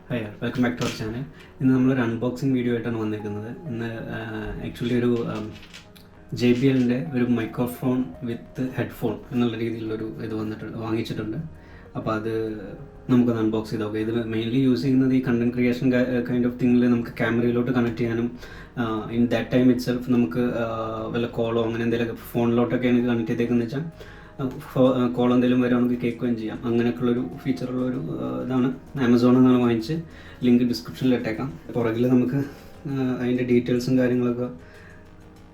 Hi, welcome back to our channel. ഇന്ന് നമ്മളൊരു unboxing video ആയിട്ടാണ് വന്നിരിക്കുന്നത്. ഇന്ന് ആക്ച്വലി ഒരു JBLൻ്റെ ഒരു മൈക്രോഫോൺ വിത്ത് ഹെഡ്ഫോൺ എന്നുള്ള രീതിയിലുള്ളൊരു ഇത് വാങ്ങിച്ചിട്ടുണ്ട്. അപ്പോൾ അത് നമുക്കൊന്ന് അൺബോക്സ് ചെയ്ത് നോക്കാം. ഇത് മെയിൻലി യൂസ് ചെയ്യുന്നത് ഈ കണ്ടന്റ് ക്രിയേഷൻ കൈൻഡ് ഓഫ് തിങ്ങിൽ നമുക്ക് ക്യാമറയിലോട്ട് കണക്ട് ചെയ്യാനും in that time it self നമുക്ക് വല്ല കോളോ അങ്ങനെ എന്തെങ്കിലുമൊക്കെ ഫോണിലോട്ടൊക്കെ എനിക്ക് കണക്ട് ചെയ്തേക്കെന്ന് വെച്ചാൽ കോൾ എന്തെങ്കിലും വരുവാണെങ്കിൽ കേൾക്കുകയും ചെയ്യാം. അങ്ങനെയൊക്കെയുള്ളൊരു ഫീച്ചറുള്ളൊരു ഇതാണ്. ആമസോണിൽ നിന്നാണ് വാങ്ങിച്ച്. ലിങ്ക് ഡിസ്ക്രിപ്ഷനിൽ ഇട്ടേക്കാം. പുറകിൽ നമുക്ക് അതിൻ്റെ ഡീറ്റെയിൽസും കാര്യങ്ങളൊക്കെ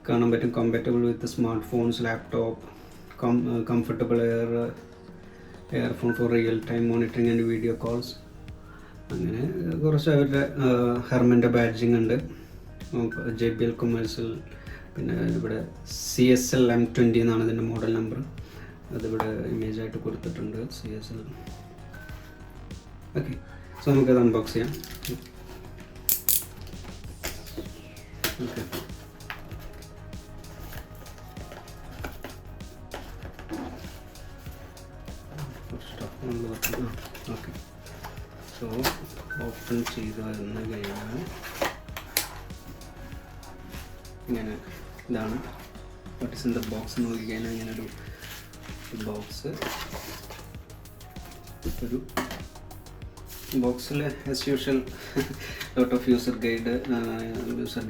കാണാൻ പറ്റും. Compatible with smart phones, laptop, comfortable earphone for real time monitoring and video calls. അങ്ങനെ കുറച്ച് അവരുടെ ഹെർമൻ്റെ ബാഡ്ജിങ് ഉണ്ട്. JBL commercial. പിന്നെ ഇവിടെ CSL M20 എന്നാണ് ഇതിൻ്റെ മോഡൽ നമ്പർ. അതിവിടെ ഇമേജായിട്ട് കൊടുത്തിട്ടുണ്ട്, CSL. ഓക്കെ, സോ നമുക്കത് അൺബോക്സ് ചെയ്യാം. ഓക്കെ, ഓക്കെ, സോ ഓപ്പൺ ചെയ്ത് വരുന്ന കഴിഞ്ഞാൽ ഇങ്ങനെ ഇതാണ് what is in the box നോക്കിക്കഴിഞ്ഞാൽ ഇങ്ങനൊരു ബോക്സ്. ഒരു ബോക്സിൽ as usual lot of user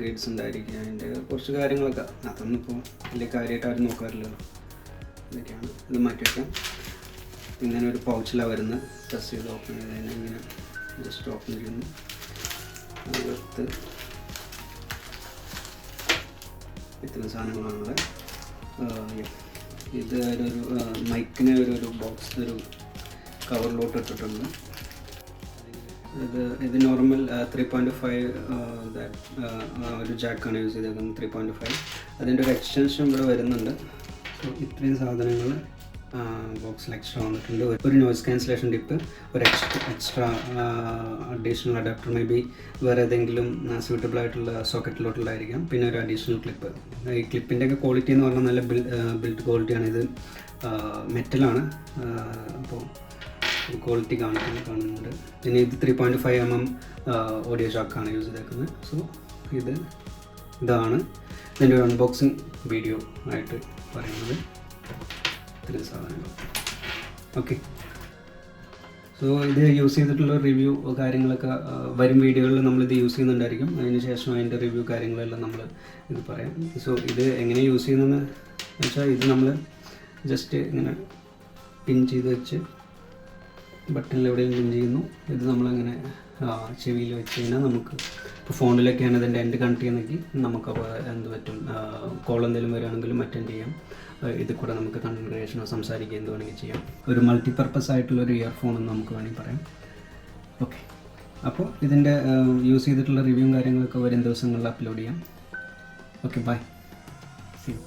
guides ഉണ്ടായിരിക്കും. അതിൻ്റെ കുറച്ച് കാര്യങ്ങളൊക്കെ അതൊന്നും ഇപ്പോൾ വലിയ കാര്യമായിട്ട് ആരും നോക്കാറില്ലല്ലോ. ഇതൊക്കെയാണ്. ഇത് മാറ്റി വയ്ക്കാം. ഇങ്ങനെ ഒരു പൗച്ചിലാണ് വരുന്നത്. പ്രസ് ചെയ്ത് ഓപ്പൺ ചെയ്ത് കഴിഞ്ഞാൽ ഇങ്ങനെ ജസ്റ്റ് ഓപ്പൺ ചെയ്യുന്നു. അതിനകത്ത് ഇത്തരം സാധനങ്ങളാണുള്ളത്. ഇത് ഒരു മൈക്കിന് ഒരു ബോക്സ് ഒരു കവറിലോട്ട് ഇട്ടിട്ടുണ്ട്. ഇത് നോർമൽ 3.5 ഒരു ജാക്കാണ് യൂസ് ചെയ്തേക്കുന്നത്. 3.5 അതിൻ്റെ ഒരു എക്സ്റ്റൻഷൻ ഇവിടെ വരുന്നുണ്ട്. സോ ഇത്രയും സാധനങ്ങൾ ബോക്സിൽ എക്സ്ട്രാ വന്നിട്ടുണ്ട്. ഒരു നോയ്സ് ക്യാൻസലേഷൻ ടിപ്പ്, ഒരു extra additional adapter, may be വേറെ ഏതെങ്കിലും സ്യൂട്ടബിൾ ആയിട്ടുള്ള സോക്കറ്റിലോട്ടുള്ളതായിരിക്കാം. പിന്നെ ഒരു അഡീഷണൽ ക്ലിപ്പ്. ഈ ക്ലിപ്പിൻ്റെയൊക്കെ ക്വാളിറ്റി എന്ന് പറഞ്ഞാൽ നല്ല ബിൽഡ് ക്വാളിറ്റിയാണ്. ഇത് മെറ്റലാണ്, അപ്പോൾ ക്വാളിറ്റി കാണുന്നുണ്ട്. പിന്നെ ഇത് 3.5 mm ഓഡിയോ ജാക്കാണ് യൂസ് ചെയ്തേക്കുന്നത്. സോ ഇതാണ് ഇതിൻ്റെ ഒരു അൺബോക്സിങ് വീഡിയോ ആയിട്ട് പറയുന്നത്. ഇത്രയും സാധനങ്ങൾ. ഓക്കെ, സോ ഇത് യൂസ് ചെയ്തിട്ടുള്ള റിവ്യൂ കാര്യങ്ങളൊക്കെ വരും വീഡിയോകളിൽ നമ്മളിത് യൂസ് ചെയ്യുന്നുണ്ടായിരിക്കും. അതിന് ശേഷം അതിൻ്റെ റിവ്യൂ കാര്യങ്ങളെല്ലാം നമ്മൾ ഇത് പറയാം. സോ ഇത് എങ്ങനെ യൂസ് ചെയ്യുന്നതെന്ന് വെച്ചാൽ ഇത് നമ്മൾ ജസ്റ്റ് ഇങ്ങനെ പിൻ ചെയ്ത് വെച്ച് ബട്ടണിൽ എവിടെയും പിൻ ചെയ്യുന്നു. ഇത് നമ്മളങ്ങനെ ചെവിയിൽ വെച്ച് കഴിഞ്ഞാൽ നമുക്ക് ഇപ്പോൾ ഫോണിലൊക്കെയാണ് ഇതിൻ്റെ എൻഡ് കണക്ട് ചെയ്യുന്നെങ്കിൽ നമുക്കപ്പോൾ എന്ത് പറ്റും, കോൾ എന്തെങ്കിലും വരികയാണെങ്കിലും അറ്റൻഡ് ചെയ്യാം. ഇതിൽ കൂടെ നമുക്ക് കണ്ടന്റ് ക്രിയേഷനോ സംസാരിക്കുക എന്ത് വേണമെങ്കിൽ ചെയ്യാം. ഒരു മൾട്ടിപർപ്പസ് ആയിട്ടുള്ളൊരു ഇയർഫോൺ എന്ന് നമുക്ക് വേണമെങ്കിൽ പറയാം. ഓക്കെ, അപ്പോൾ ഇതിൻ്റെ യൂസ് ചെയ്തിട്ടുള്ള റിവ്യൂവും കാര്യങ്ങളൊക്കെ വരും ദിവസങ്ങളിൽ അപ്ലോഡ് ചെയ്യാം. Okay, bye, see U.